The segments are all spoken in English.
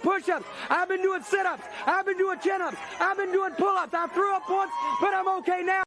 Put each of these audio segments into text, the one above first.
push-ups. I've been doing sit-ups. I've been doing chin-ups. I've been doing pull-ups. I threw up once, but I'm okay now.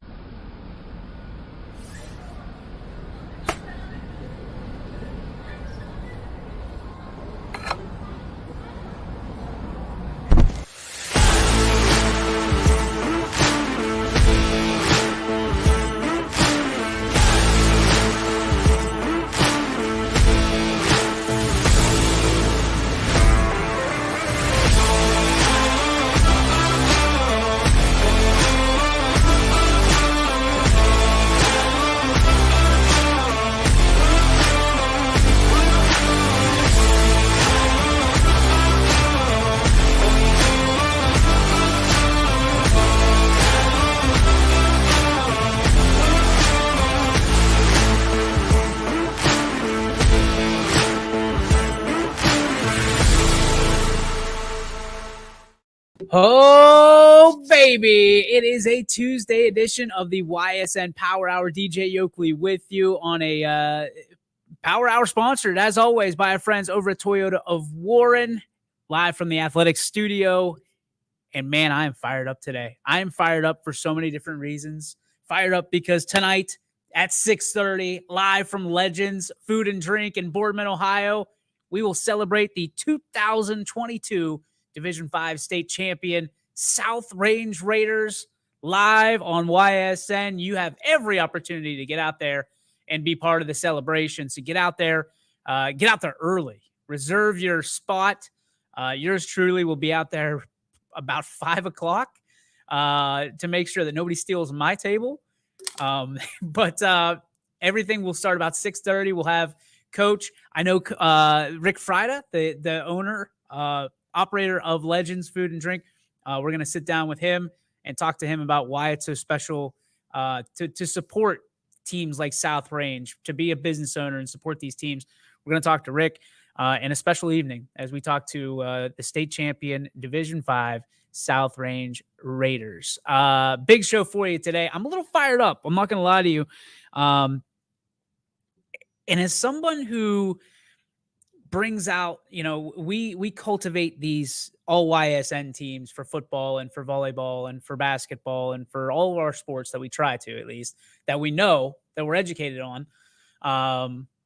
Oh, baby. It is a Tuesday edition of the Ysn Power Hour. DJ Yoakley with you on a Power Hour sponsored, as always, by our friends over at Toyota of Warren, live from the Athletics studio. And, man, I am fired up today. I am fired up for so many different reasons. Fired up because tonight at 6:30, live from Legends Food and Drink in Boardman, Ohio, we will celebrate the 2022 Division V state champion South Range Raiders live on YSN. You have every opportunity to get out there and be part of the celebration. So get out there early. Reserve your spot. Yours truly will be out there about 5 o'clock to make sure that nobody steals my table. But everything will start about 6:30. We'll have Coach, I know Rick Frida, the owner, operator of Legends Food and Drink. We're going to sit down with him and talk to him about why it's so special to support teams like South Range, to be a business owner and support these teams. We're going to talk to Rick in a special evening as we talk to the state champion Division V South Range Raiders. Big show for you today. I'm a little fired up. I'm not going to lie to you. And as someone who brings out, we cultivate these all YSN teams for football and for volleyball and for basketball and for all of our sports that we try to, at least, that we know, that we're educated on.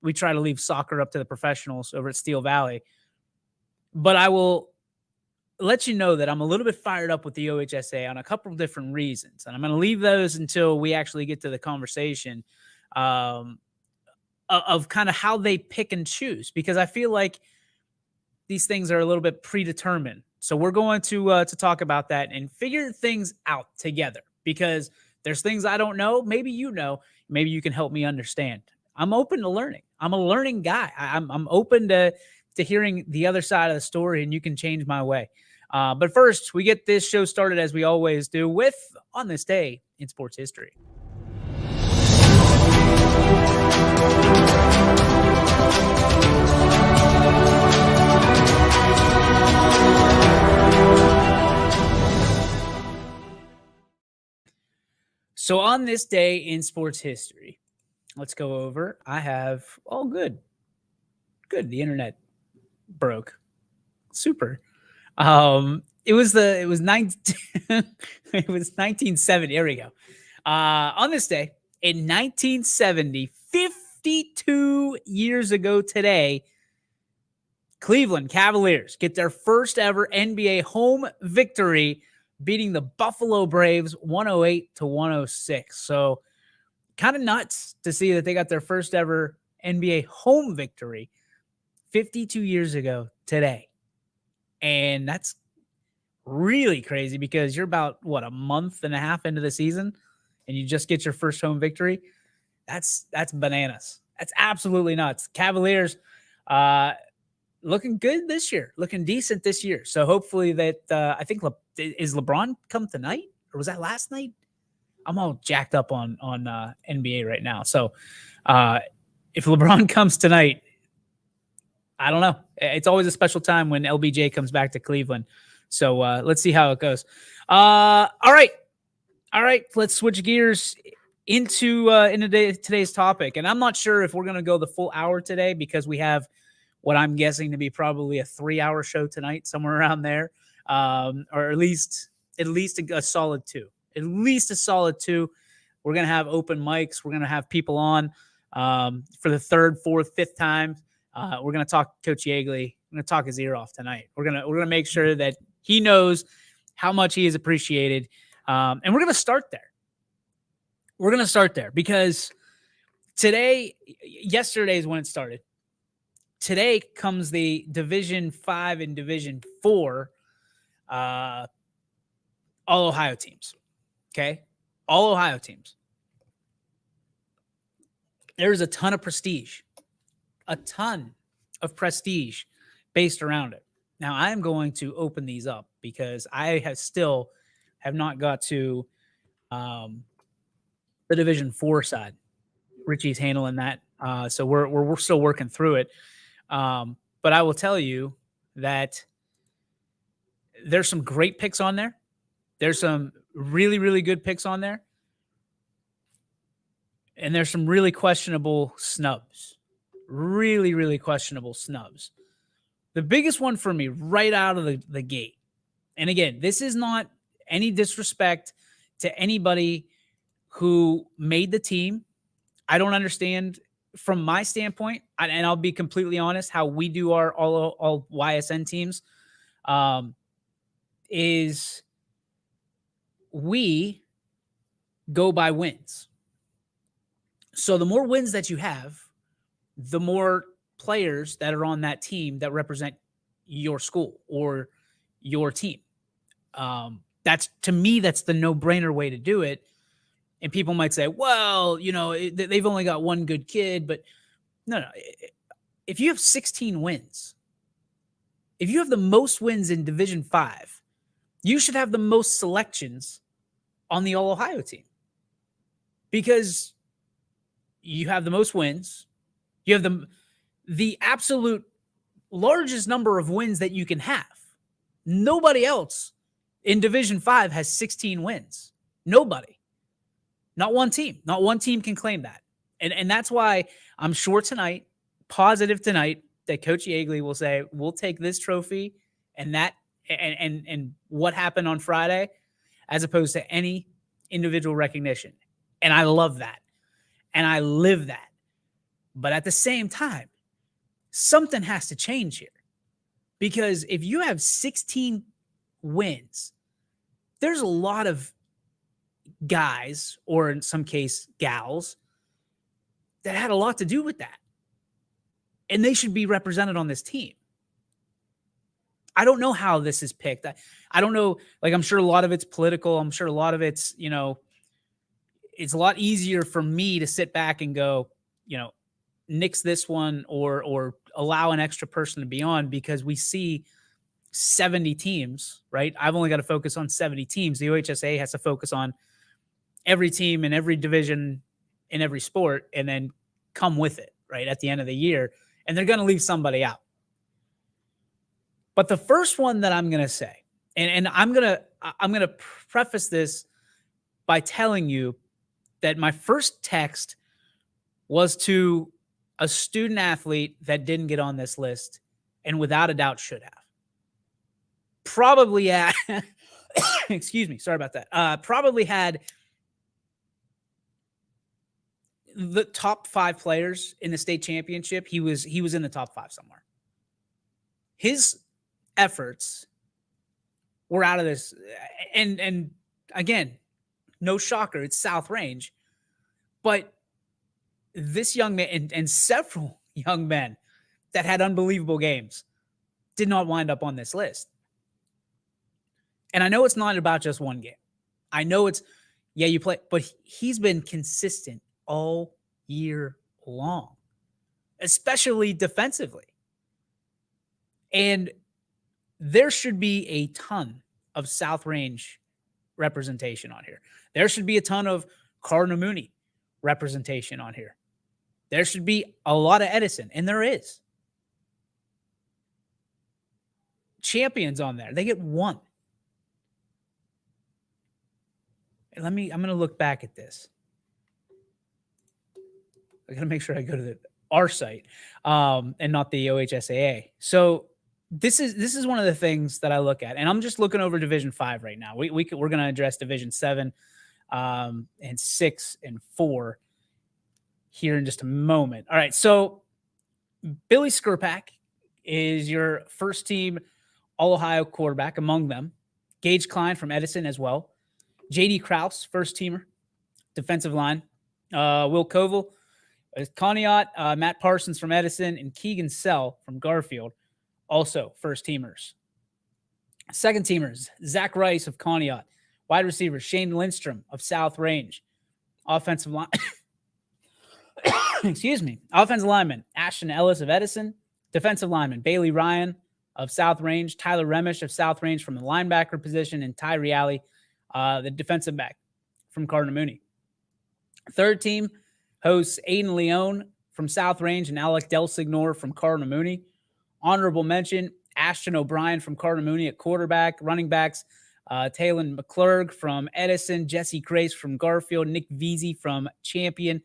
We try to leave soccer up to the professionals over at Steel Valley. But I will let you know that I'm a little bit fired up with the OHSA on a couple of different reasons. And I'm going to leave those until we actually get to the conversation of kind of how they pick and choose, because I feel like these things are a little bit predetermined. So we're going to talk about that and figure things out together, because there's things I don't know. Maybe you know, maybe you can help me understand. I'm open to learning. I'm a learning guy. I'm open to hearing the other side of the story, and you can change my way. But first, we get this show started as we always do with On This Day in Sports History. So on this day in sports history, let's go over. I have good. The internet broke. Super. It was 1970. Here we go. On this day in 1970, 52 years ago today, Cleveland Cavaliers get their first ever NBA home victory, beating the Buffalo Braves 108-106. So kind of nuts to see that they got their first ever NBA home victory 52 years ago today. And that's really crazy because you're about, a month and a half into the season and you just get your first home victory. That's bananas. That's absolutely nuts. Cavaliers looking good this year, looking decent this year. So hopefully that I think is LeBron come tonight, or was that last night? I'm all jacked up on NBA right now. So if LeBron comes tonight, I don't know. It's always a special time when LBJ comes back to Cleveland. So let's see how it goes. All right. Let's switch gears into today's topic. And I'm not sure if we're going to go the full hour today because we have what I'm guessing to be probably a 3-hour show tonight, somewhere around there, or at least a solid 2. At least a solid 2. We're gonna have open mics. We're gonna have people on for the 3rd, 4th, 5th time. We're gonna talk Coach Yeagley. We're gonna talk his ear off tonight. We're gonna make sure that he knows how much he is appreciated, and we're gonna start there. We're gonna start there because yesterday is when it started. Today comes the Division 5 and Division 4 all Ohio teams. Okay? All Ohio teams. There's a ton of prestige based around it. Now, I'm going to open these up because I have not got to the Division 4 side. Richie's handling that. So we're still working through it. But I will tell you that there's some great picks on there. There's some really, really good picks on there. And there's some really questionable snubs. Really, really questionable snubs. The biggest one for me right out of the gate. And again, this is not any disrespect to anybody who made the team. I don't understand from my standpoint, and I'll be completely honest, how we do our all YSN teams is we go by wins. So the more wins that you have, the more players that are on that team that represent your school or your team. That's, to me, that's the no-brainer way to do it. And people might say, well, they've only got one good kid, but no. If you have 16 wins, if you have the most wins in Division 5, you should have the most selections on the All-Ohio team because you have the most wins. You have the absolute largest number of wins that you can have. Nobody else in Division 5 has 16 wins. Nobody. Not one team. Not one team can claim that. And that's why I'm sure positive tonight, that Coach Yeagley will say, we'll take this trophy and that and what happened on Friday as opposed to any individual recognition. And I love that. And I live that. But at the same time, something has to change here. Because if you have 16 wins, there's a lot of guys, or in some case, gals, that had a lot to do with that. And they should be represented on this team. I don't know how this is picked. I don't know. Like, I'm sure a lot of it's political. I'm sure a lot of it's, it's a lot easier for me to sit back and go, nix this one or allow an extra person to be on because we see 70 teams, right? I've only got to focus on 70 teams. The OHSA has to focus on every team in every division in every sport and then come with it, right, at the end of the year. And they're going to leave somebody out. But the first one that I'm going to say, and I'm going to preface this by telling you that my first text was to a student athlete that didn't get on this list and without a doubt should have. Probably had, excuse me, sorry about that. Probably had the top 5 players in the state championship. He was in the top 5 somewhere. His efforts were out of this. And again, no shocker, it's South Range. But this young man and several young men that had unbelievable games did not wind up on this list. And I know it's not about just one game. I know it's, you play, but he's been consistent all year long, especially defensively. And there should be a ton of South Range representation on here. There should be a ton of Cardinal Mooney representation on here. There should be a lot of Edison, and there is. Champions on there. They get 1. And I'm going to look back at this. I got to make sure I go to our site, and not the OHSAA. So this is one of the things that I look at, and I'm just looking over Division 5 right now. We're going to address Division 7, and 6 and 4 here in just a moment. All right, so Billy Skirpak is your first team All-Ohio quarterback among them. Gage Klein from Edison as well. J.D. Krause, first teamer, defensive line. Will Koval, Conneaut, Matt Parsons from Edison, and Keegan Sell from Garfield, also first teamers. Second teamers, Zach Rice of Conneaut. Wide receiver, Shane Lindstrom of South Range. Offensive line, excuse me. Offensive lineman, Ashton Ellis of Edison. Defensive lineman, Bailey Ryan of South Range. Tyler Remish of South Range from the linebacker position. And Ty Reale, the defensive back from Cardinal Mooney. Third team hosts Aiden Leone from South Range and Alec Delsignor from Cardinal Mooney. Honorable mention, Ashton O'Brien from Cardinal Mooney at quarterback. Running backs, Talon McClurg from Edison, Jesse Grace from Garfield, Nick Veazey from Champion,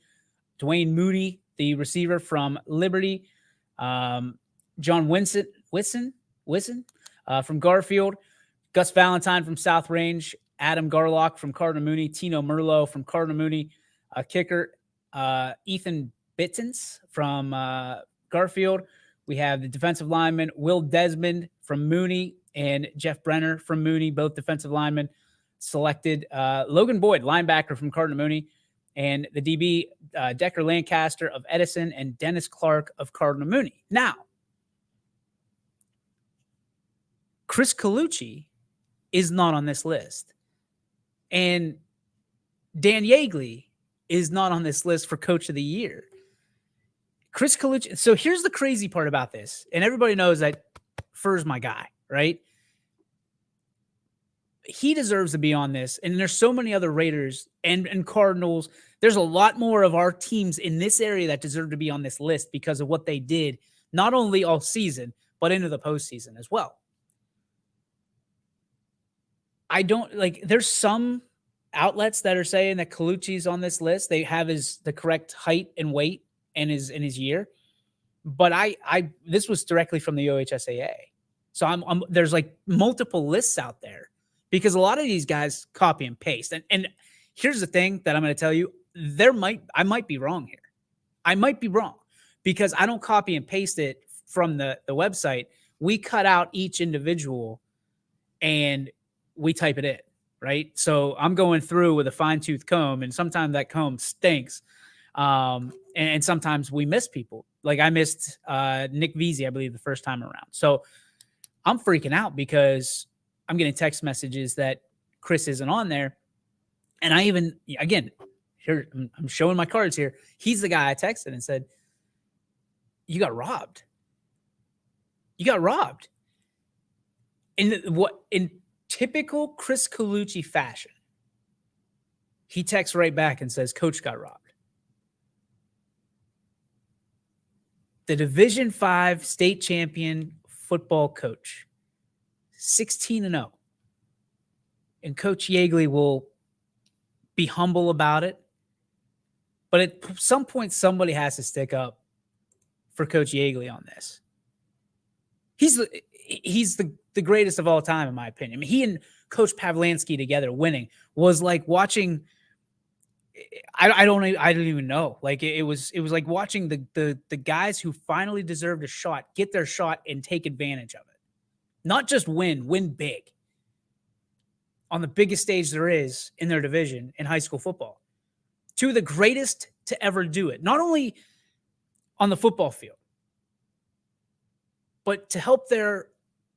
Dwayne Moody, the receiver from Liberty, John Whitson from Garfield, Gus Valentine from South Range, Adam Garlock from Cardinal Mooney, Tino Merlot from Cardinal Mooney, kicker, Ethan Bittens from Garfield. We have the defensive lineman, Will Desmond from Mooney, and Jeff Brenner from Mooney, both defensive linemen selected. Logan Boyd, linebacker from Cardinal Mooney, and the DB, Decker Lancaster of Edison, and Dennis Clark of Cardinal Mooney. Now, Chris Colucci is not on this list. And Dan Yeagley is not on this list for Coach of the Year. Chris Colucci. So here's the crazy part about this. And everybody knows that Furr's my guy, right? He deserves to be on this. And there's so many other Raiders and Cardinals. There's a lot more of our teams in this area that deserve to be on this list because of what they did, not only all season, but into the postseason as well. There's some outlets that are saying that Colucci's on this list. They have the correct height and weight and in his year. But this was directly from the OHSAA. So there's like multiple lists out there because a lot of these guys copy and paste. And here's the thing that I'm going to tell you. I might be wrong here. I might be wrong because I don't copy and paste it from the website. We cut out each individual and we type it in, right? So I'm going through with a fine-tooth comb, and sometimes that comb stinks. And sometimes we miss people. Like I missed Nick Veazey, I believe, the first time around. So I'm freaking out because I'm getting text messages that Chris isn't on there. And I even, again, here I'm showing my cards here. He's the guy I texted and said, you got robbed. You got robbed. In typical Chris Colucci fashion, he texts right back and says, Coach got robbed. The Division 5 state champion football coach, 16-0. And Coach Yeagley will be humble about it. But at some point, somebody has to stick up for Coach Yeagley on this. He's the greatest of all time, in my opinion. I mean, he and Coach Pavlansky together winning was like watching. I don't even know. Like it was like watching the guys who finally deserved a shot get their shot and take advantage of it. Not just win big on the biggest stage there is in their division in high school football. Two of the greatest to ever do it, not only on the football field, but to help their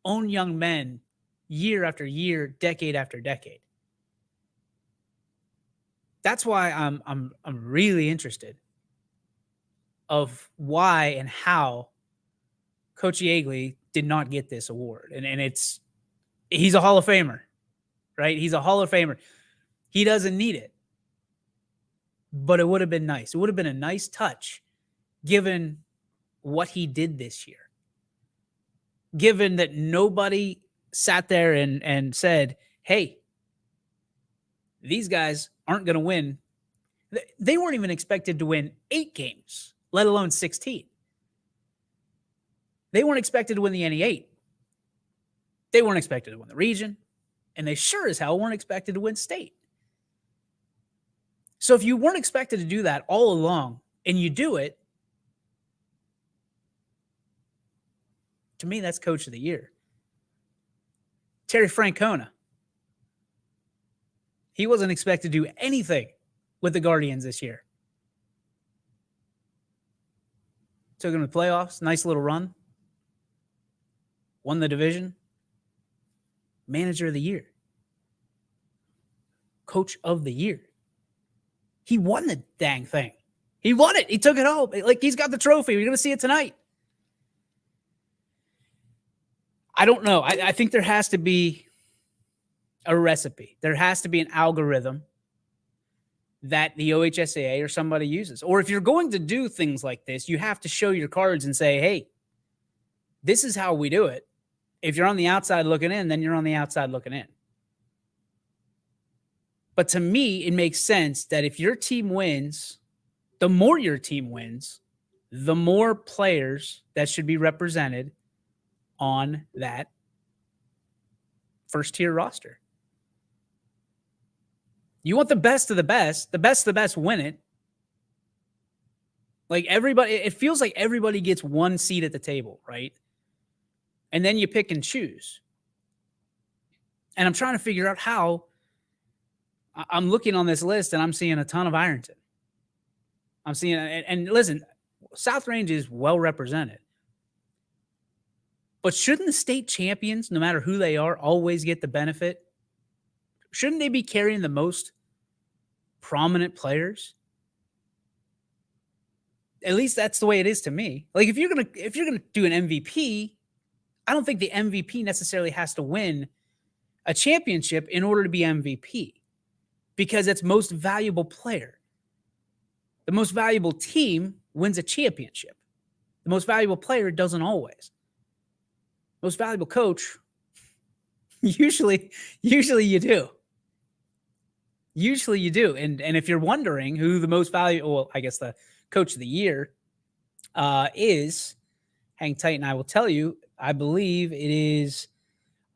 own young men year after year, decade after decade. That's why I'm really interested of why and how Coach Yeagley did not get this award. And he's a Hall of Famer, right? He's a Hall of Famer. He doesn't need it. But it would have been nice. It would have been a nice touch given what he did this year. Given that nobody sat there and said, hey, these guys aren't going to win. They weren't even expected to win 8 games, let alone 16. They weren't expected to win the NE8. They weren't expected to win the region, and they sure as hell weren't expected to win state. So if you weren't expected to do that all along and you do it, to me, that's coach of the year. Terry Francona. He wasn't expected to do anything with the Guardians this year. Took him to the playoffs. Nice little run. Won the division. Manager of the year. Coach of the year. He won the dang thing. He won it. He took it home. Like, he's got the trophy. We're going to see it tonight. I don't know. I think there has to be a recipe. There has to be an algorithm that the OHSAA or somebody uses. Or if you're going to do things like this, you have to show your cards and say, hey, this is how we do it. If you're on the outside looking in, then you're on the outside looking in. But to me, it makes sense that if your team wins, the more your team wins, the more players that should be represented on that first-tier roster. You want the best of the best. The best of the best win it. Like, everybody, it feels like everybody gets one seat at the table, right? And then you pick and choose. And I'm trying to figure out how. I'm looking on this list and I'm seeing a ton of Ironton. I'm seeing, and listen, South Range is well represented. But shouldn't the state champions, no matter who they are, always get the benefit? Shouldn't they be carrying the most prominent players? At least that's the way it is to me. Like, if you're gonna do an MVP, I don't think the MVP necessarily has to win a championship in order to be MVP, because it's most valuable player. The most valuable team wins a championship. The most valuable player doesn't always. Most valuable coach, usually you do. Usually you do. And if you're wondering who the most valuable, well, I guess the coach of the year is, hang tight and I will tell you. I believe it is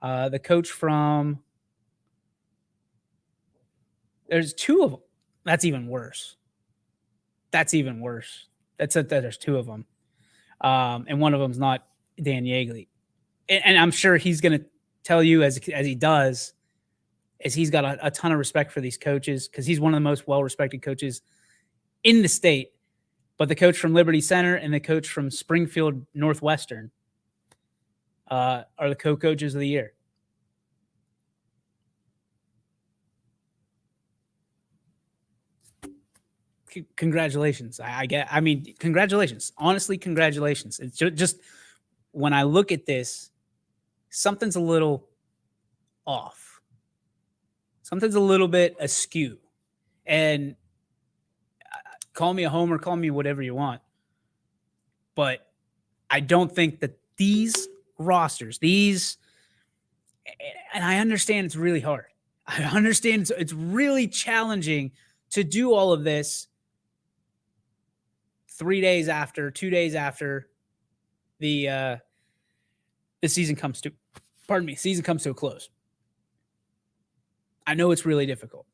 the coach from, there's two of them. That's even worse. That's even worse. That's that there's two of them. And one of them's not Dan Yeagley. And I'm sure he's going to tell you, as he does, is he's got a ton of respect for these coaches, because he's one of the most well-respected coaches in the state. But the coach from Liberty Center and the coach from Springfield Northwestern are the co-coaches of the year. Congratulations. I mean, congratulations. Honestly, congratulations. It's just when I look at this, something's a little off. Something's a little bit askew. And call me a homer, call me whatever you want. But I don't think that these rosters, and I understand it's really hard. I understand it's really challenging to do all of this 2 days after the season comes to a close. I know it's really difficult.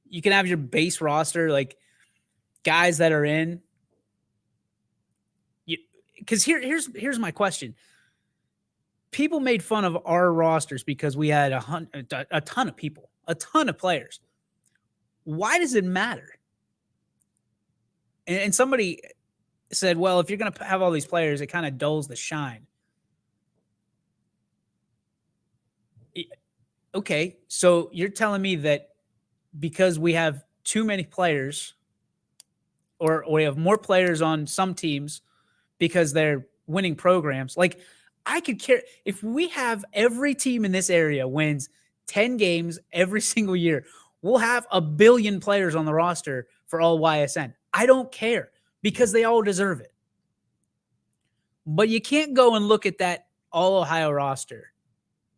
You can have your base roster, like guys that are in. Because here's my question. People made fun of our rosters because we had a ton of people, a ton of players. Why does it matter? And somebody said, well, if you're going to have all these players, it kind of dulls the shine. Okay, so you're telling me that because we have too many players, or we have more players on some teams because they're winning programs, like I could care if we have every team in this area wins 10 games every single year, we'll have 1 billion players on the roster for all YSN. I don't care, because they all deserve it. But you can't go and look at that all Ohio roster,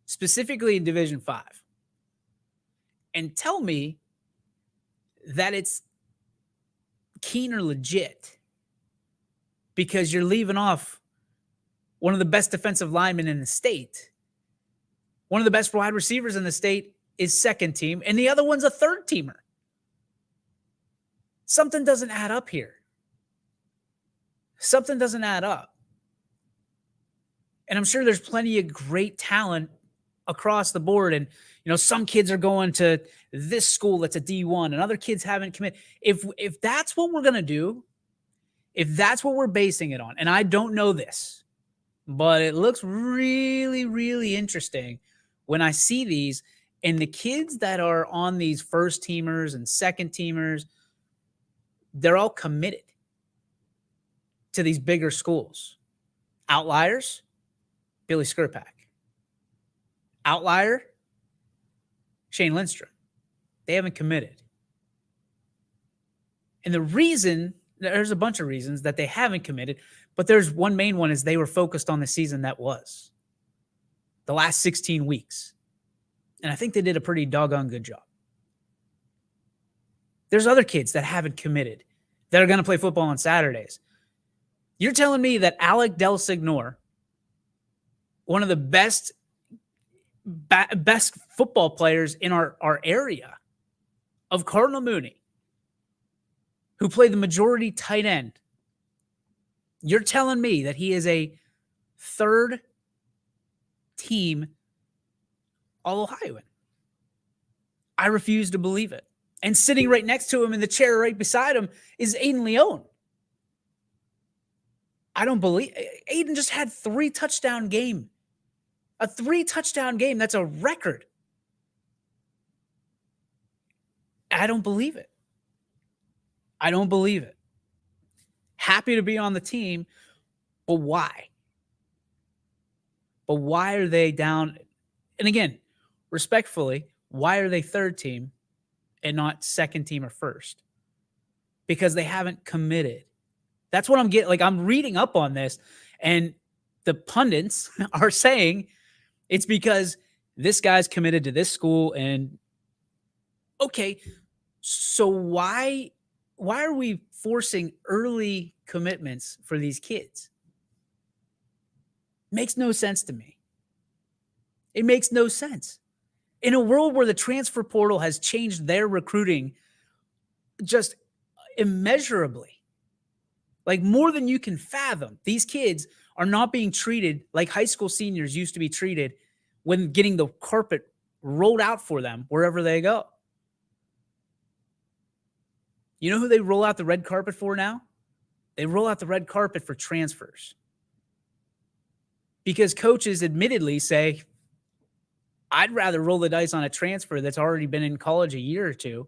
specifically in Division 5, and tell me that it's keen or legit because you're leaving off one of the best defensive linemen in the state. One of the best wide receivers in the state is second team, and the other one's a third teamer. Something doesn't add up here. Something doesn't add up. And I'm sure there's plenty of great talent across the board. And, some kids are going to this school that's a D1 and other kids haven't committed. If that's what we're going to do, if that's what we're basing it on, and I don't know this, but it looks really, really interesting when I see these, and the kids that are on these first teamers and second teamers, they're all committed to these bigger schools. Outliers, Billy Skirpak. Outlier, Shane Lindstrom. They haven't committed. And the reason, there's a bunch of reasons that they haven't committed, but there's one main one is they were focused on the season that was. The last 16 weeks. And I think they did a pretty doggone good job. There's other kids that haven't committed that are going to play football on Saturdays. You're telling me that Alec Del Signor, one of the best football players in our area of Cardinal Mooney, who played the majority tight end, you're telling me that he is a third team All-Ohioan? I refuse to believe it. And sitting right next to him in the chair right beside him is Aiden Leone. I don't believe Aiden just had 3-touchdown game. A 3-touchdown game. That's a record. I don't believe it. I don't believe it. Happy to be on the team, but why? But why are they down? And again, respectfully, why are they third team and not second team or first? Because they haven't committed. That's what I'm getting. Like, I'm reading up on this, and the pundits are saying it's because this guy's committed to this school. And okay, so why are we forcing early commitments for these kids? Makes no sense to me. It makes no sense. In a world where the transfer portal has changed their recruiting just immeasurably, like more than you can fathom, these kids are not being treated like high school seniors used to be treated when getting the carpet rolled out for them wherever they go. You know who they roll out the red carpet for now? They roll out the red carpet for transfers. Because coaches admittedly say, I'd rather roll the dice on a transfer that's already been in college a year or two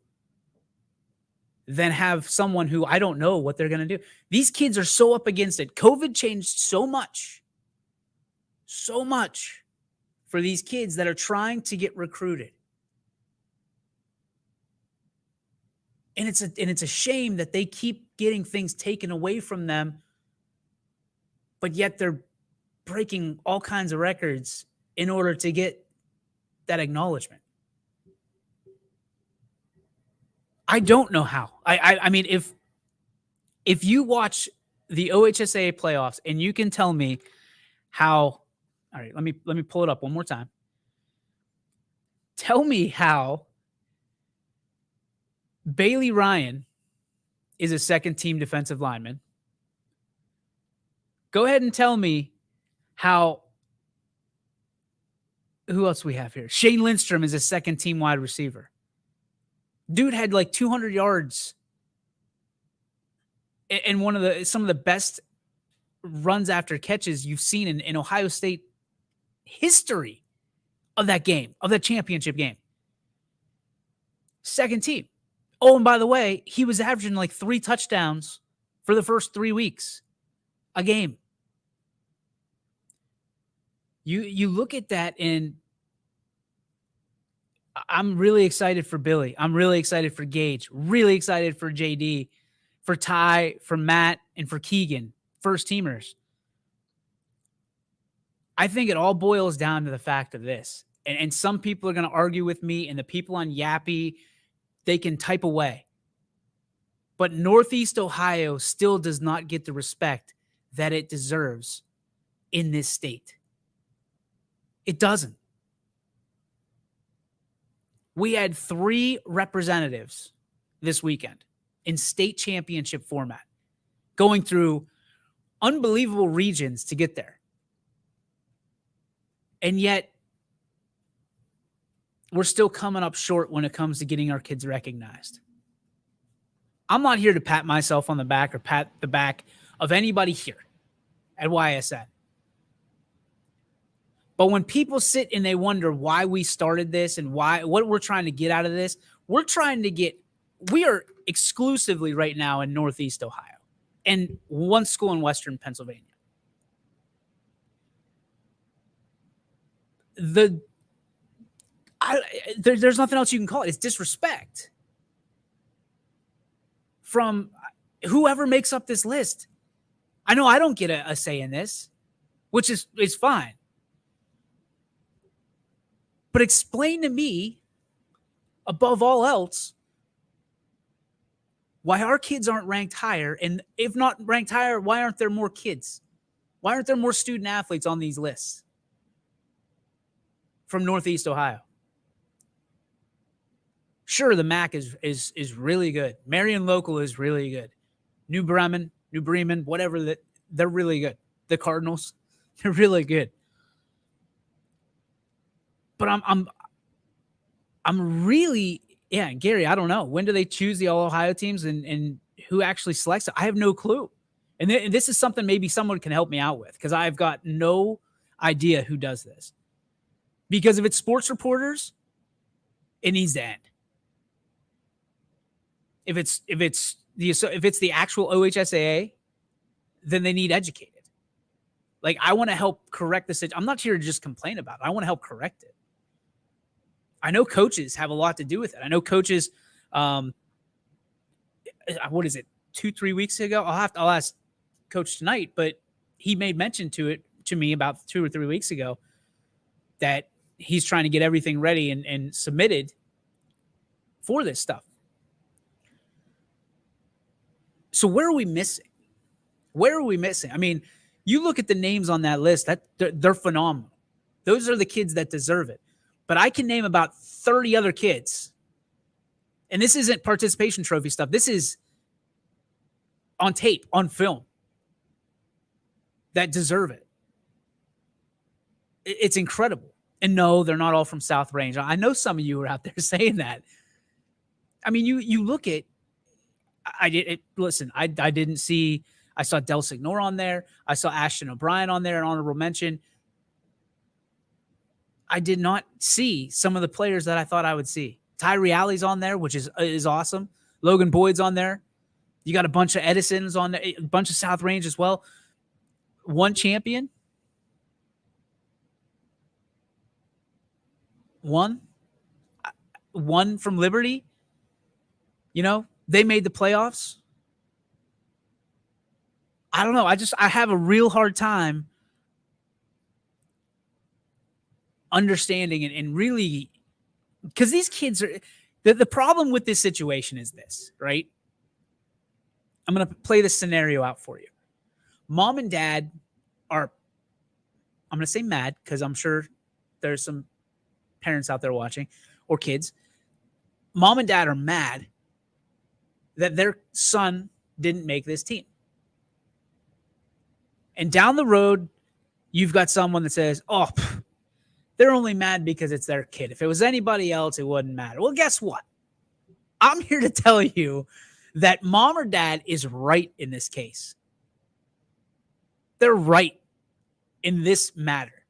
than have someone who I don't know what they're going to do. These kids are so up against it. COVID changed so much for these kids that are trying to get recruited. And it's a shame that they keep getting things taken away from them, but yet they're breaking all kinds of records in order to get that acknowledgement. I don't know how. I mean, if you watch the OHSAA playoffs and you can tell me how, all right, let me pull it up one more time. Tell me how Bailey Ryan is a second-team defensive lineman. Go ahead and tell me how, who else we have here? Shane Lindstrom is a second-team wide receiver. Dude had like 200 yards and some of the best runs after catches you've seen in Ohio State history of that game, of that championship game. Second team. Oh, and by the way, he was averaging like 3 touchdowns for the first 3 weeks a game. You look at that, and I'm really excited for Billy. I'm really excited for Gage. Really excited for JD, for Ty, for Matt, and for Keegan, first teamers. I think it all boils down to the fact of this. And some people are going to argue with me, and the people on Yappy, they can type away. But Northeast Ohio still does not get the respect that it deserves in this state. It doesn't. We had 3 representatives this weekend in state championship format, going through unbelievable regions to get there. And yet, we're still coming up short when it comes to getting our kids recognized. I'm not here to pat myself on the back or pat the back of anybody here at YSN. But when people sit and they wonder why we started this and what we're trying to get out of this, we are exclusively right now in Northeast Ohio and one school in Western Pennsylvania. There's nothing else you can call it. It's disrespect from whoever makes up this list. I know I don't get a say in this, which is fine. But explain to me, above all else, why our kids aren't ranked higher. And if not ranked higher, why aren't there more kids? Why aren't there more student athletes on these lists from Northeast Ohio? Sure, the MAC is really good. Marion Local is really good. New Bremen, whatever, they're really good. The Cardinals, they're really good. But I'm really, Gary, I don't know. When do they choose the All-Ohio teams and who actually selects it? I have no clue. And this is something maybe someone can help me out with, because I've got no idea who does this. Because if it's sports reporters, it needs to end. If it's the actual OHSAA, then they need educated. Like, I want to help correct this. I'm not here to just complain about it. I want to help correct it. I know coaches have a lot to do with it. I know coaches, what is it, 2-3 weeks ago? I'll ask Coach tonight, but he made mention to me about 2 or 3 weeks ago that he's trying to get everything ready and submitted for this stuff. So where are we missing? Where are we missing? I mean, you look at the names on that list, they're phenomenal. Those are the kids that deserve it. But I can name about 30 other kids. And this isn't participation trophy stuff. This is on tape, on film, that deserve it. It's incredible. And no, they're not all from South Range. I know some of you are out there saying that. I mean, you look at, I didn't see, I saw Del Signor on there. I saw Ashton O'Brien on there, an honorable mention. I did not see some of the players that I thought I would see. Tyree Alley's on there, which is awesome. Logan Boyd's on there. You got a bunch of Edisons on there, a bunch of South Range as well. One champion. One from Liberty. You know, they made the playoffs. I don't know. I have a real hard time understanding and really, because these kids are, the problem with this situation is this, right? I'm going to play this scenario out for you. Mom and dad are, I'm going to say mad, because I'm sure there's some parents out there watching, or kids. Mom and dad are mad that their son didn't make this team. And down the road, you've got someone that says, oh, they're only mad because it's their kid. If it was anybody else, it wouldn't matter. Well, guess what? I'm here to tell you that mom or dad is right in this case. They're right in this matter.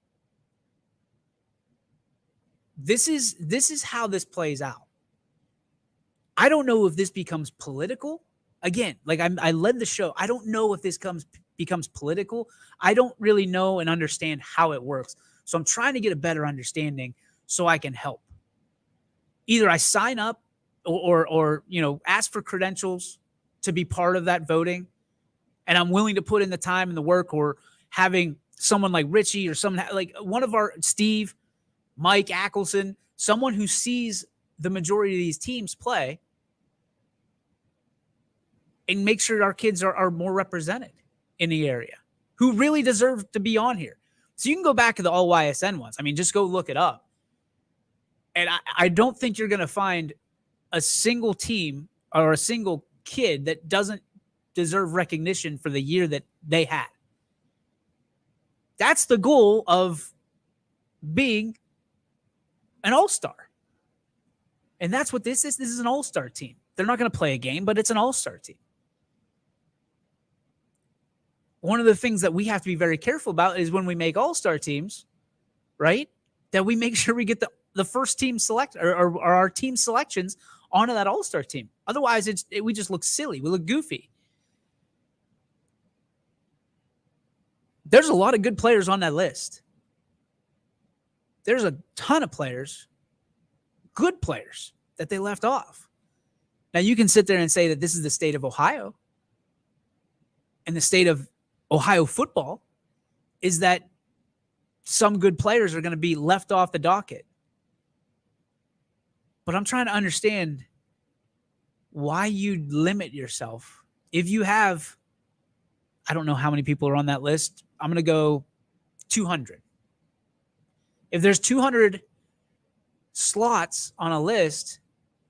This is how this plays out. I don't know if this becomes political. Again, like I led the show. I don't know if this becomes political. I don't really know and understand how it works. So I'm trying to get a better understanding so I can help. Either I sign up or ask for credentials to be part of that voting, and I'm willing to put in the time and the work, or having someone like Richie or someone like one of our Steve, Mike Ackelson, someone who sees the majority of these teams play, and make sure our kids are more represented in the area. who really deserve to be on here. So you can go back to the all YSN ones. I mean, just go look it up. And I don't think you're going to find a single team or a single kid that doesn't deserve recognition for the year that they had. That's the goal of being an all-star. And that's what this is. This is an all-star team. They're not going to play a game, but it's an all-star team. One of the things that we have to be very careful about is when we make all-star teams, right, that we make sure we get the first team select or our team selections onto that all-star team. Otherwise, we just look silly. We look goofy. There's a lot of good players on that list. There's a ton of players, good players, that they left off. Now, you can sit there and say that this is the state of Ohio, and the state of Ohio football is that some good players are going to be left off the docket. But I'm trying to understand why you limit yourself. If you have, I don't know how many people are on that list. I'm going to go 200. If there's 200 slots on a list,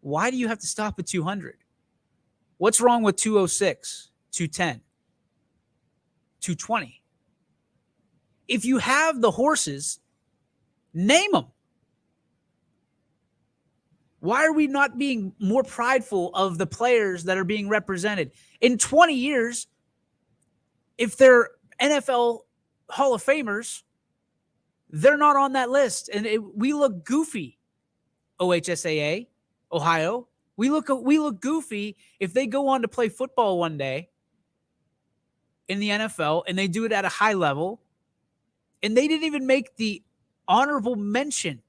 why do you have to stop at 200? What's wrong with 206, 210, 220? If you have the horses, name them. Why are we not being more prideful of the players that are being represented? In 20 years, if they're NFL Hall of Famers, they're not on that list. And we look goofy, OHSAA, Ohio. We look goofy if they go on to play football one day in the NFL and they do it at a high level and they didn't even make the honorable mention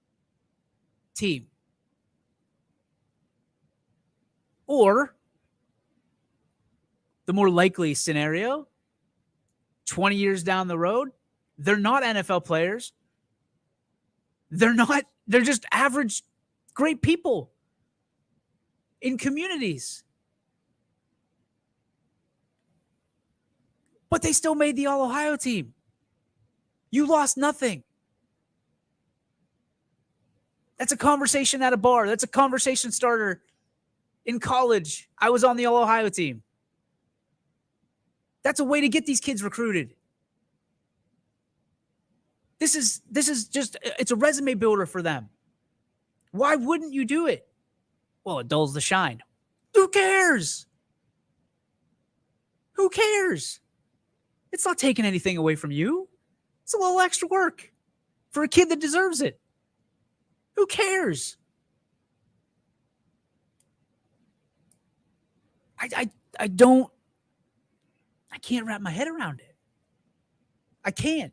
team. Or the more likely scenario, 20 years down the road, they're not NFL players. They're just average, great people in communities. But they still made the All-Ohio team. You lost nothing. That's a conversation at a bar. That's a conversation starter. In college, I was on the All-Ohio team. That's a way to get these kids recruited. This is just, it's a resume builder for them. Why wouldn't you do it? Well, it dulls the shine. Who cares? Who cares? It's not taking anything away from you. It's a little extra work for a kid that deserves it. Who cares? I can't wrap my head around it. I can't.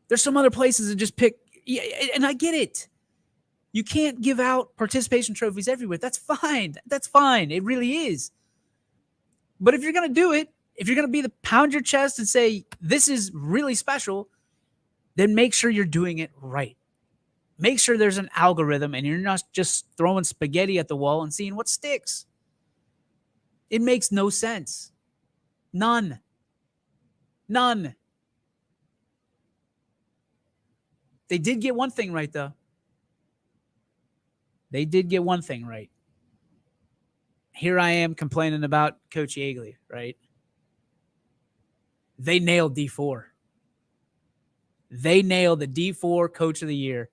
There's some other places that just pick, and I get it. You can't give out participation trophies everywhere. That's fine. That's fine. It really is. But if you're going to do it, if you're going to pound your chest and say, this is really special, then make sure you're doing it right. Make sure there's an algorithm and you're not just throwing spaghetti at the wall and seeing what sticks. It makes no sense. None. They did get one thing right, though. They did get one thing right. Here I am complaining about Coach Yeagley, right? They nailed D4. They nailed the D4 Coach of the Year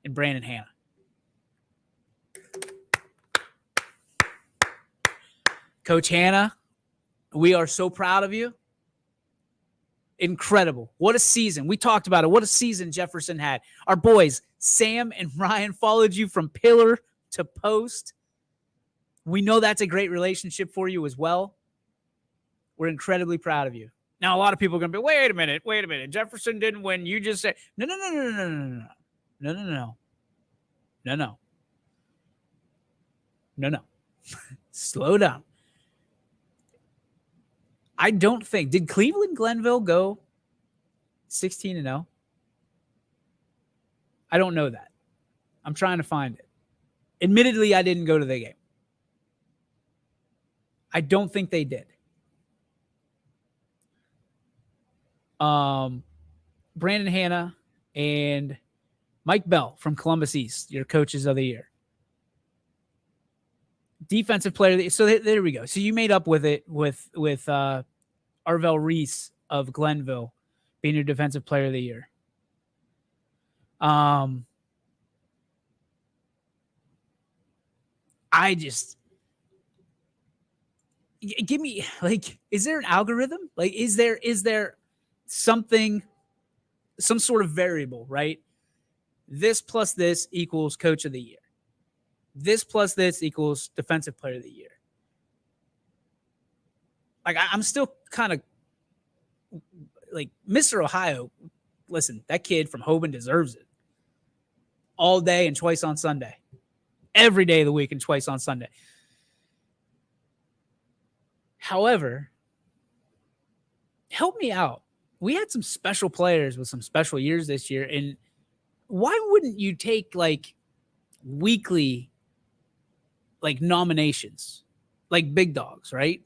in Brandon Hanna. Coach Hanna, we are so proud of you. Incredible. What a season. We talked about it. What a season Jefferson had. Our boys, Sam and Ryan, followed you from pillar to post. We know that's a great relationship for you as well. We're incredibly proud of you. Now, a lot of people are going to be, wait a minute. Jefferson didn't win. You just said, No. Slow down. I don't think. Did Cleveland Glenville go 16-0? I don't know that. I'm trying to find it. Admittedly, I didn't go to the game. I don't think they did. Brandon Hanna and Mike Bell from Columbus East, your coaches of the year. Defensive player. So there we go. So you made up with it with Arvell Reese of Glenville being your defensive player of the year. I just give me like, is there an algorithm? Like, is there something, some sort of variable, right? This plus this equals coach of the year. This plus this equals defensive player of the year. Like, I'm still kind of like Mr. Ohio. Listen, that kid from Hoban deserves it. All day and twice on Sunday. Every day of the week and twice on Sunday. However, help me out. We had some special players with some special years this year. And why wouldn't you take like weekly like nominations, like big dogs, right?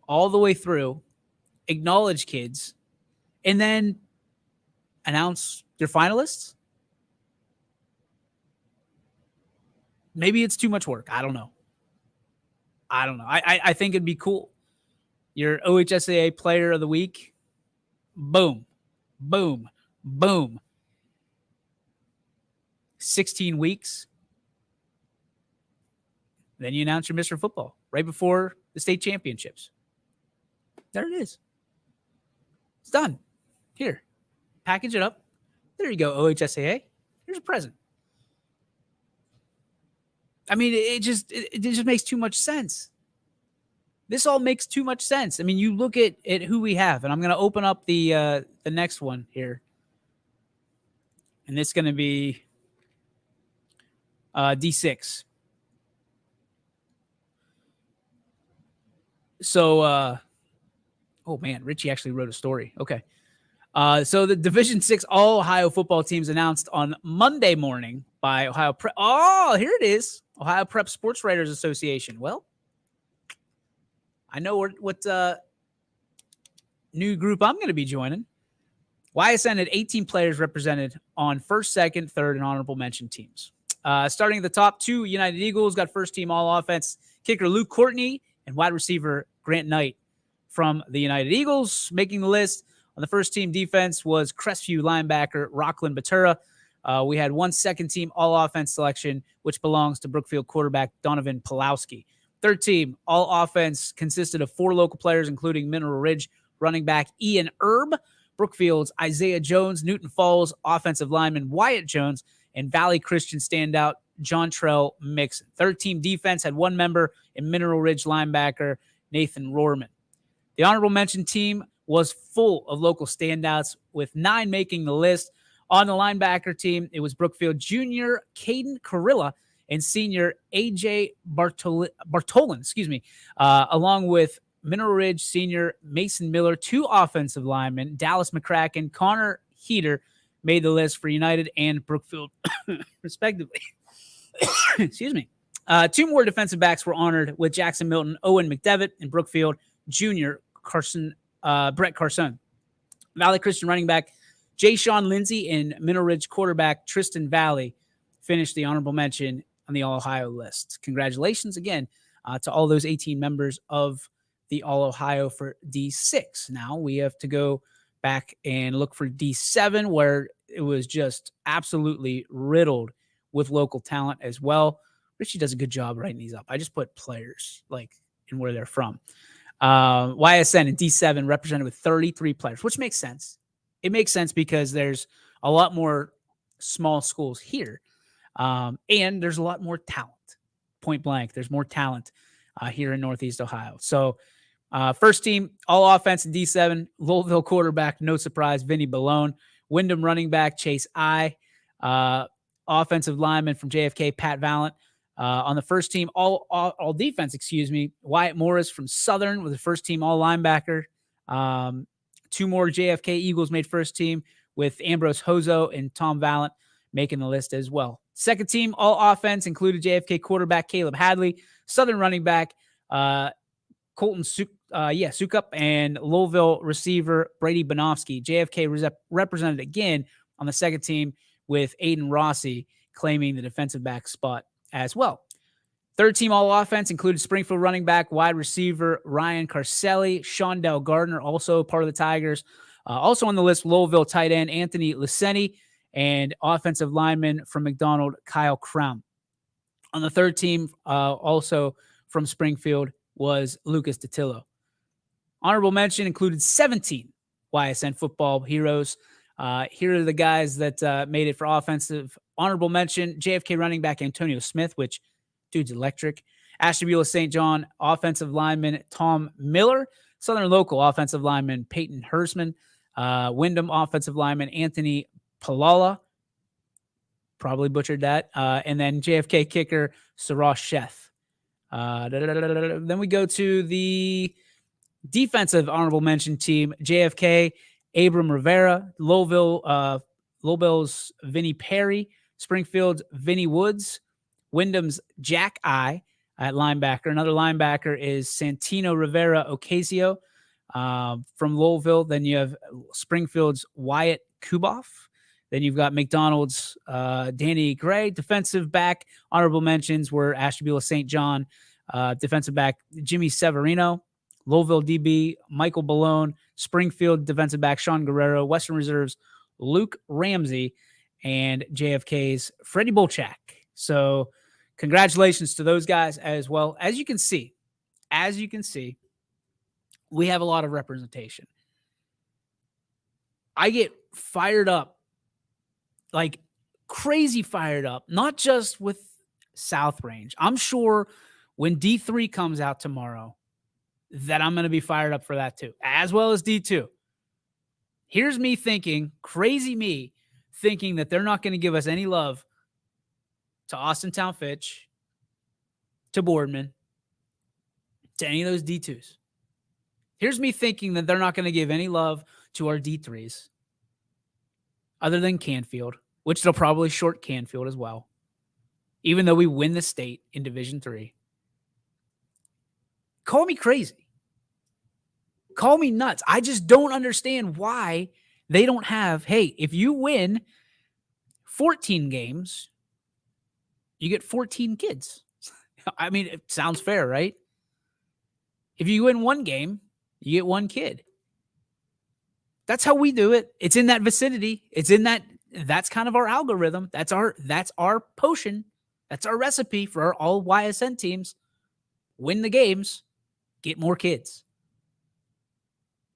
All the way through, acknowledge kids, and then announce your finalists? Maybe it's too much work. I don't know. I think it'd be cool. Your OHSAA player of the week, boom, boom, boom. 16 weeks. Then you announce your Mr. Football right before the state championships. There it is. It's done. Here, package it up. There you go, OHSAA. Here's a present. I mean, it just makes too much sense. This all makes too much sense. I mean, you look at who we have, and I'm going to open up the next one here, and it's going to be D6. So, oh man, Richie actually wrote a story. Okay. So the Division 6 All Ohio football teams announced on Monday morning by Ohio Prep. Oh, here it is. Ohio Prep Sports Writers Association. Well, I know what new group I'm going to be joining. YSN had 18 players represented on first, second, third, and honorable mention teams. Starting at the top, 2 United Eagles got first team all offense kicker Luke Courtney and wide receiver Grant Knight from the United Eagles. Making the list on the first team defense was Crestview linebacker Rockland Batura. We had 1 second team all offense selection, which belongs to Brookfield quarterback Donovan Pulowski. Third team all offense consisted of 4 local players, including Mineral Ridge running back Ian Erb, Brookfield's Isaiah Jones, Newton Falls offensive lineman Wyatt Jones, and Valley Christian standout Jontrell Mixon. Third team defense had 1 member in Mineral Ridge linebacker Nathan Rohrman. The honorable mention team was full of local standouts, with 9 making the list. On the linebacker team, it was Brookfield junior Caden Carilla and senior AJ Bartolin, along with Mineral Ridge senior Mason Miller. 2 offensive linemen, Dallas McCracken, Connor Heater, made the list for United and Brookfield, respectively. Excuse me. 2 more defensive backs were honored, with Jackson Milton, Owen McDevitt, and Brookfield junior Brett Carson. Valley Christian running back Jay Sean Lindsay and Mineral Ridge quarterback Tristan Valley finished the honorable mention on the All-Ohio list. Congratulations again to all those 18 members of the All-Ohio for D6. Now we have to go back and look for D7, where it was just absolutely riddled with local talent as well. Richie does a good job writing these up. I just put players like and where they're from. YSN and D7 represented with 33 players, which makes sense. It makes sense because there's a lot more small schools here, and there's a lot more talent. Point blank, there's more talent here in Northeast Ohio. So first team, all offense in D7, Louisville quarterback, no surprise, Vinny Ballone. Wyndham running back, Chase I. Offensive lineman from JFK, Pat Vallant. On the first team, all defense, Wyatt Morris from Southern was the first team all linebacker. 2 more JFK Eagles made first team, with Ambrose Hozo and Tom Vallant making the list as well. Second team all offense included JFK quarterback Caleb Hadley, Southern running back Colton Sukup, and Louisville receiver Brady Bonovsky. JFK represented again on the second team with Aiden Rossi claiming the defensive back spot as well. Third team all offense included Springfield running back, wide receiver Ryan Carcelli, Shondell Gardner, also part of the Tigers. Also on the list, Louisville tight end Anthony Luceni, and offensive lineman from McDonald, Kyle Crown. On the third team, also from Springfield, was Lucas Datillo. Honorable mention included 17 YSN football heroes. Here are the guys that made it for offensive. Honorable mention, JFK running back Antonio Smith, which dude's electric. Ashtabula St. John offensive lineman Tom Miller. Southern Local offensive lineman Peyton Hersman. Wyndham offensive lineman Anthony Palala. Probably butchered that. And then JFK kicker Sarash Sheth. Then we go to the defensive honorable mention team. JFK, Abram Rivera. Louisville's Vinny Perry. Springfield's Vinny Woods. Wyndham's Jack I at linebacker. Another linebacker is Santino Rivera Ocasio from Louisville. Then you have Springfield's Wyatt Kuboff. Then you've got McDonald's Danny Gray. Defensive back honorable mentions were Ashtabula St. John. Defensive back Jimmy Severino. Louisville DB Michael Ballone. Springfield defensive back Sean Guerrero. Western Reserves Luke Ramsey. And JFK's Freddie Bolchak. So congratulations to those guys as well. As you can see, we have a lot of representation. I get fired up, like crazy fired up, not just with South Range. I'm sure when D3 comes out tomorrow that I'm going to be fired up for that too, as well as D2. Here's me thinking, crazy me, thinking that they're not going to give us any love to Austintown Fitch, to Boardman, to any of those D2s. Here's me thinking that they're not going to give any love to our D3s other than Canfield, which they'll probably short Canfield as well, even though we win the state in Division III. Call me crazy. Call me nuts. I just don't understand why they don't have, hey, if you win 14 games, you get 14 kids. I mean, it sounds fair, right? If you win one game, you get one kid. That's how we do it. It's in that vicinity. That's kind of our algorithm. That's our potion. That's our recipe for our all YSN teams. Win the games, get more kids.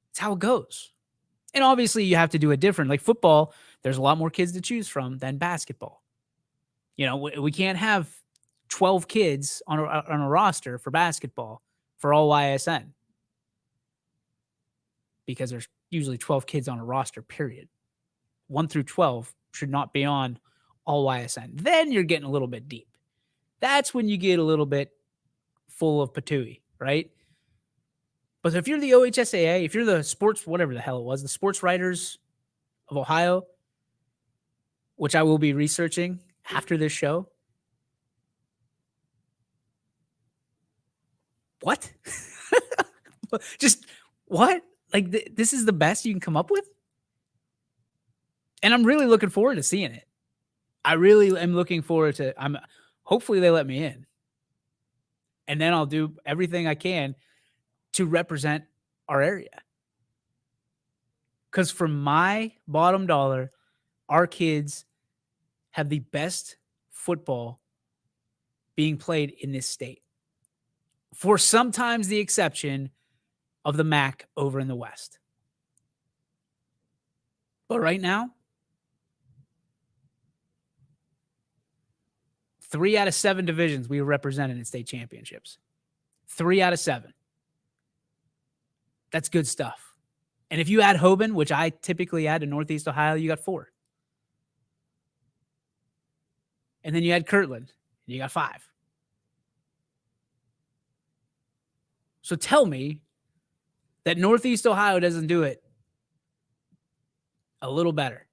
That's how it goes. And obviously you have to do it different. Like football, there's a lot more kids to choose from than basketball. You know, we can't have 12 kids on a roster for basketball for all YSN because there's usually 12 kids on a roster, period. 1 through 12 should not be on all YSN. Then you're getting a little bit deep. That's when you get a little bit full of patooey, right? But if you're the OHSAA, if you're the sports, whatever the hell it was, the Sports Writers of Ohio, which I will be researching after this show. What? Just what? Like this is the best you can come up with? And I'm really looking forward to seeing it. I really am looking forward to hopefully they let me in. And then I'll do everything I can to represent our area. Because for my bottom dollar, our kids have the best football being played in this state. For sometimes the exception of the MAC over in the West. But right now, 3 out of 7 divisions we were represented in state championships. 3 out of 7. That's good stuff. And if you add Hoban, which I typically add to Northeast Ohio, you got 4. And then you add Kirtland, and you got 5. So tell me that Northeast Ohio doesn't do it a little better.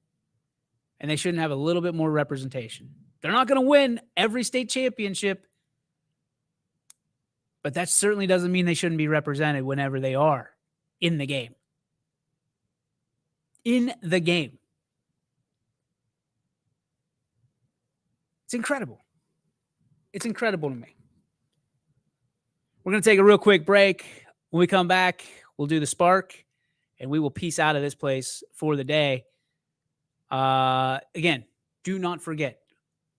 And they shouldn't have a little bit more representation. They're not going to win every state championship. But that certainly doesn't mean they shouldn't be represented whenever they are in the game. In the game. It's incredible. It's incredible to me. We're going to take a real quick break. When we come back, we'll do the spark, and we will peace out of this place for the day. Again, do not forget.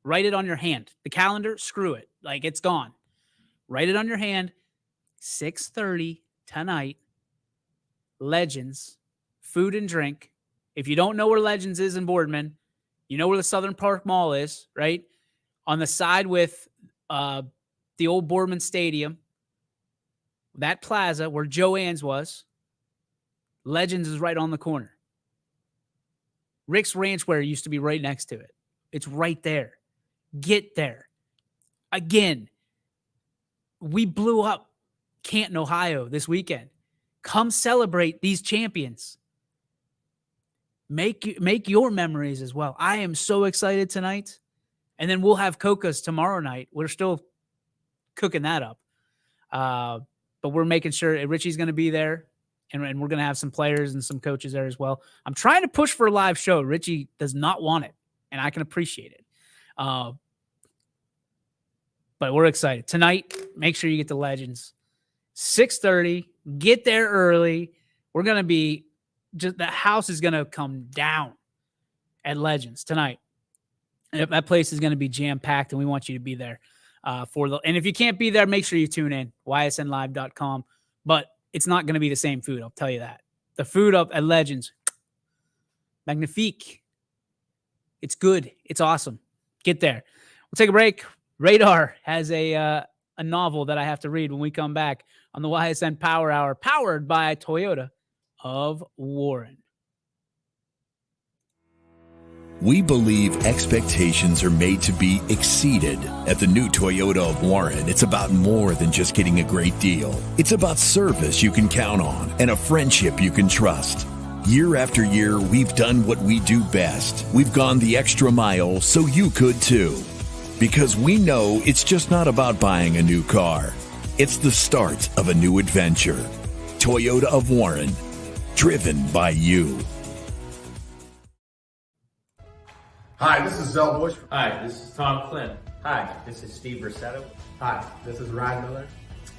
Write it on your hand. The calendar, screw it. Like, it's gone. Write it on your hand. 6:30 tonight. Legends, food and drink. If you don't know where Legends is in Boardman, you know where the Southern Park Mall is, right? On the side with the old Boardman Stadium, that plaza where Joanne's was, Legends is right on the corner. Rick's Ranchware used to be right next to it. It's right there. Get there. Again, we blew up Canton, Ohio this weekend. Come celebrate these champions. Make your memories as well. I am so excited tonight. And then we'll have Coca's tomorrow night. We're still cooking that up. But we're making sure Richie's going to be there. And we're going to have some players and some coaches there as well. I'm trying to push for a live show. Richie does not want it. And I can appreciate it. But we're excited. Tonight, make sure you get the Legends. 6:30. Get there early. We're going to be the house is going to come down at Legends tonight. And that place is going to be jam-packed, and we want you to be there. And if you can't be there, make sure you tune in, ysnlive.com. But it's not going to be the same food, I'll tell you that. The food up at Legends, magnifique. It's good. It's awesome. Get there. We'll take a break. Radar has a novel that I have to read when we come back on the YSN Power Hour, powered by Toyota of Warren. We believe expectations are made to be exceeded. At the new Toyota of Warren, it's about more than just getting a great deal. It's about service you can count on and a friendship you can trust. Year after year, we've done what we do best. We've gone the extra mile so you could too. Because we know it's just not about buying a new car. It's the start of a new adventure. Toyota of Warren, driven by you. Hi, this is Zell Bush. Hi, this is Tom Clint. Hi, this is Steve Rossetto. Hi, this is Ryan Miller.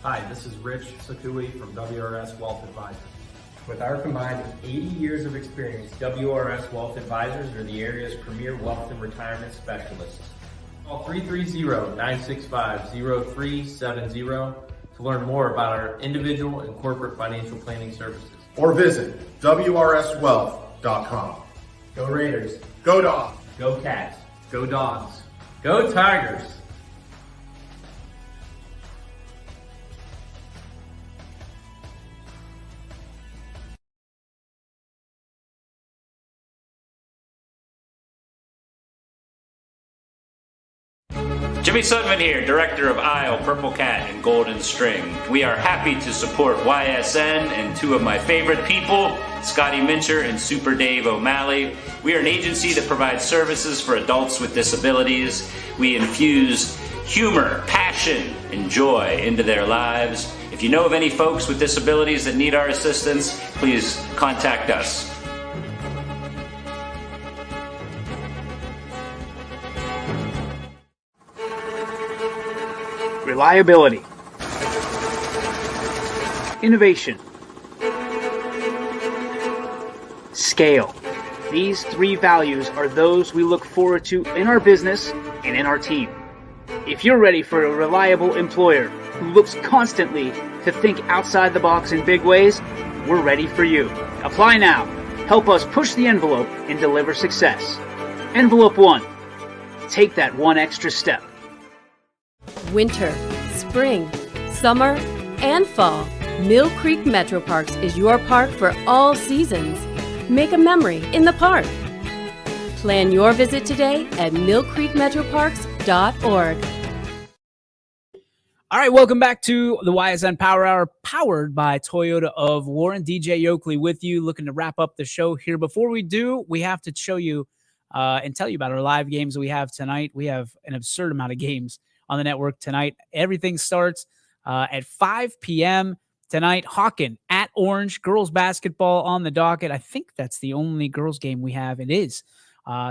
Hi, this is Rich Sakui from WRS Wealth Advisors. With our combined 80 years of experience, WRS Wealth Advisors are the area's premier wealth and retirement specialists. Call 330-965-0370 to learn more about our individual and corporate financial planning services. Or visit WRSwealth.com. go Raiders. Go Dogs. Go Cats. Go Dogs. Go Tigers. Jimmy Sudman here, Director of Isle, Purple Cat, and Golden String. We are happy to support YSN and two of my favorite people, Scotty Mincher and Super Dave O'Malley. We are an agency that provides services for adults with disabilities. We infuse humor, passion, and joy into their lives. If you know of any folks with disabilities that need our assistance, please contact us. Reliability, innovation, scale. These three values are those we look forward to in our business and in our team. If you're ready for a reliable employer who looks constantly to think outside the box in big ways, we're ready for you. Apply now. Help us push the envelope and deliver success. Envelope 1. Take that one extra step. Winter, spring, summer, and fall. Mill Creek Metro Parks is your park for all seasons. Make a memory in the park. Plan your visit today at millcreekmetroparks.org. All right, welcome back to the YSN Power Hour, powered by Toyota of Warren. DJ Yoakley with you, looking to wrap up the show here. Before we do, we have to show you and tell you about our live games we have tonight. We have an absurd amount of games on the network tonight. Everything starts at 5 p.m. tonight. Hawken at Orange. Girls basketball on the docket. I think that's the only girls game we have. It is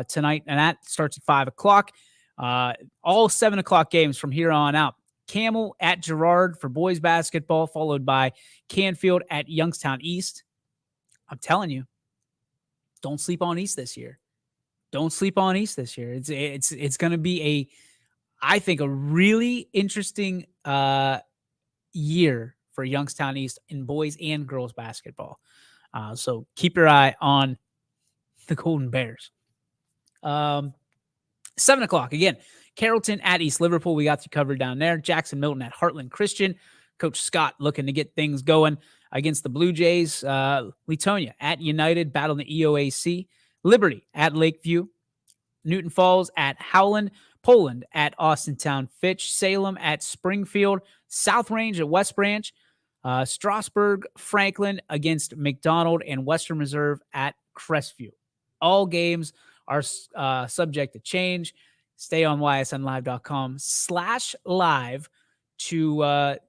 tonight, and that starts at 5 o'clock. All 7 o'clock games from here on out. Camel at Girard for boys basketball, followed by Canfield at Youngstown East. I'm telling you, don't sleep on East this year. Don't sleep on East this year. It's going to be I think, a really interesting year for Youngstown East in boys and girls basketball. So keep your eye on the Golden Bears. 7 o'clock again. Carrollton at East Liverpool. We got you covered down there. Jackson Milton at Heartland Christian. Coach Scott looking to get things going against the Blue Jays. Latonia at United, battling the EOAC. Liberty at Lakeview. Newton Falls at Howland. Poland at Austintown Fitch. Salem at Springfield. South Range at West Branch. Strasburg, Franklin against McDonald, and Western Reserve at Crestview. All games are subject to change. Stay on ysnlive.com/live to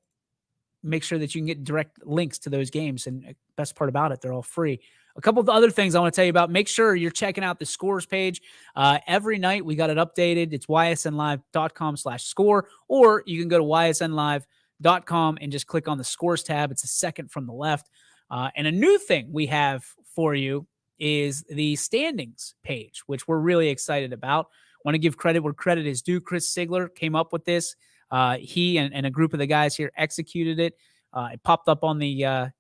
make sure that you can get direct links to those games. And best part about it, they're all free. A couple of other things I want to tell you about. Make sure you're checking out the scores page. Every night we got it updated. It's ysnlive.com/score, or you can go to ysnlive.com and just click on the scores tab. It's the second from the left. And a new thing we have for you is the standings page, which we're really excited about. Want to give credit where credit is due. Chris Sigler came up with this. He and a group of the guys here executed it. It popped up on the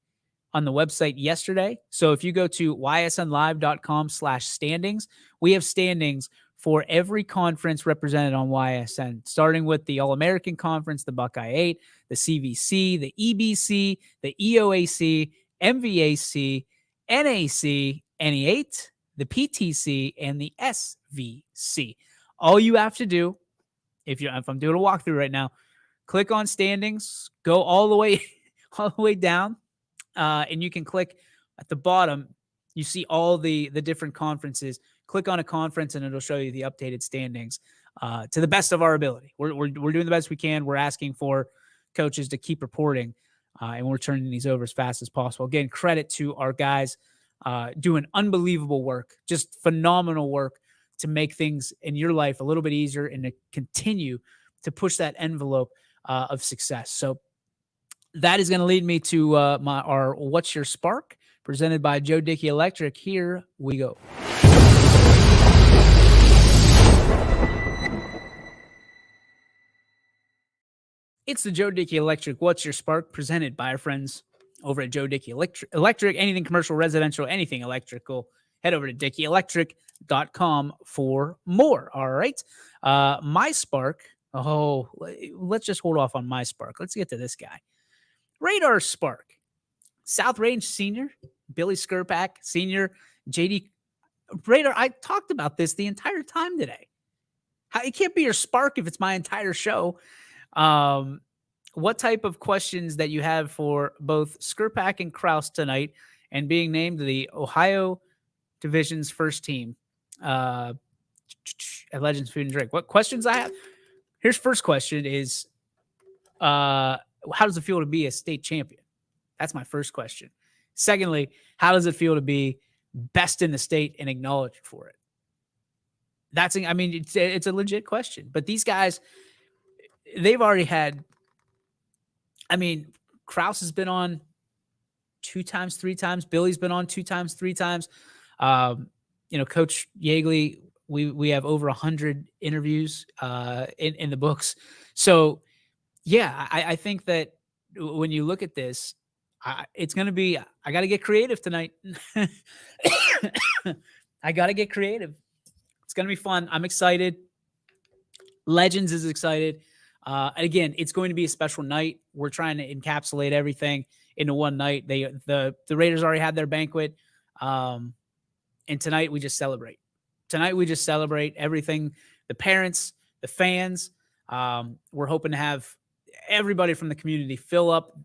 website yesterday. So if you go to ysnlive.com/standings, we have standings for every conference represented on YSN, starting with the All-American Conference, the Buckeye 8, the CVC, the EBC, the EOAC, MVAC, NAC, NE8, the PTC, and the SVC. All you have to do, if I'm doing a walkthrough right now, click on standings, go all the way down, and you can click at the bottom. You see all the different conferences. Click on a conference, and it'll show you the updated standings to the best of our ability. We're doing the best we can. We're asking for coaches to keep reporting, and we're turning these over as fast as possible. Again, credit to our guys doing unbelievable work, just phenomenal work to make things in your life a little bit easier and to continue to push that envelope of success. So that is going to lead me to our What's Your Spark, presented by Joe Dickey Electric. Here we go. It's the Joe Dickey Electric What's Your Spark, presented by our friends over at Joe Dickey Electric. Anything commercial, residential, anything electrical, head over to DickeyElectric.com for more. All right. My spark. Oh, let's just hold off on my spark. Let's get to this guy. Radar Spark. South Range Senior, Billy Skirpak Senior, JD Radar. I talked about this the entire time today. It can't be your spark if it's my entire show. What type of questions that you have for both Skirpak and Kraus tonight, and being named the Ohio Division's first team at Legends Food and Drink? What questions I have? Here's first question is, how does it feel to be a state champion? That's my first question. Secondly, how does it feel to be best in the state and acknowledged for it? It's a legit question. But these guys, they've already had, Kraus has been on 2 times, 3 times. Billy's been on 2 times, 3 times. Coach Yeagley, we have over 100 interviews in the books. So, yeah, I think that when you look at this, it's going to be, I got to get creative tonight. I got to get creative. It's going to be fun. I'm excited. Legends is excited. Again, it's going to be a special night. We're trying to encapsulate everything into one night. The Raiders already had their banquet. And tonight we just celebrate. Tonight we just celebrate everything. The parents, the fans. We're hoping to have everybody from the community fill up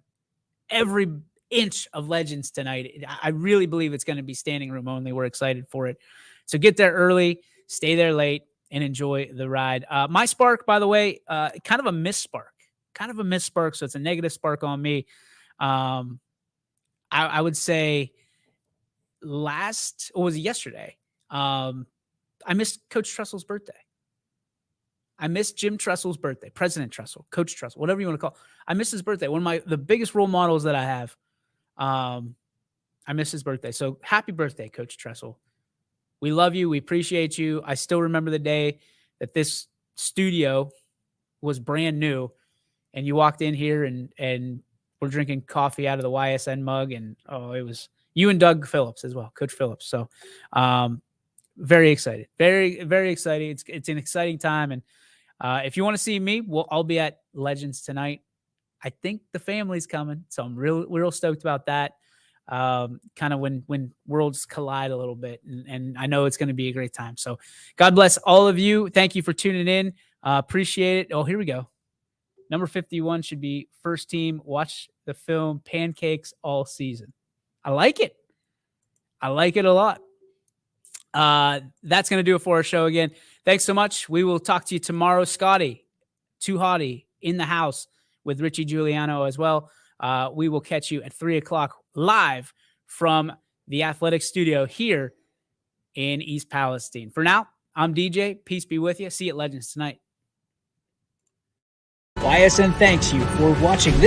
every inch of Legends tonight. I really believe it's going to be standing room only. We're excited for it. So get there early, stay there late, and enjoy the ride. My spark, by the way, kind of a missed spark. kind of a missed spark. So it's a negative spark on me. I would say was it yesterday? I missed Coach Tressel's birthday. I missed Jim Tressel's birthday, President Tressel, Coach Tressel, whatever you want to call it. I missed his birthday. One of the biggest role models that I have. I missed his birthday. So happy birthday, Coach Tressel. We love you. We appreciate you. I still remember the day that this studio was brand new and you walked in here and we're drinking coffee out of the YSN mug. And it was you and Doug Phillips as well, Coach Phillips. So very excited. Very, very excited. It's an exciting time. And if you want to see me, I'll be at Legends tonight. I think the family's coming, so I'm real stoked about that. Kind of when worlds collide a little bit, and I know it's going to be a great time. So God bless all of you. Thank you for tuning in. Appreciate it. Oh, here we go. Number 51 should be first team. Watch the film Pancakes all season. I like it. I like it a lot. That's going to do it for our show again. Thanks so much. We will talk to you tomorrow. Scotty, Too Hottie in the house with Richie Giuliano as well. We will catch you at 3:00 live from the Athletic Studio here in East Palestine. For now, I'm DJ. Peace be with you. See you at Legends tonight. YSN thanks you for watching this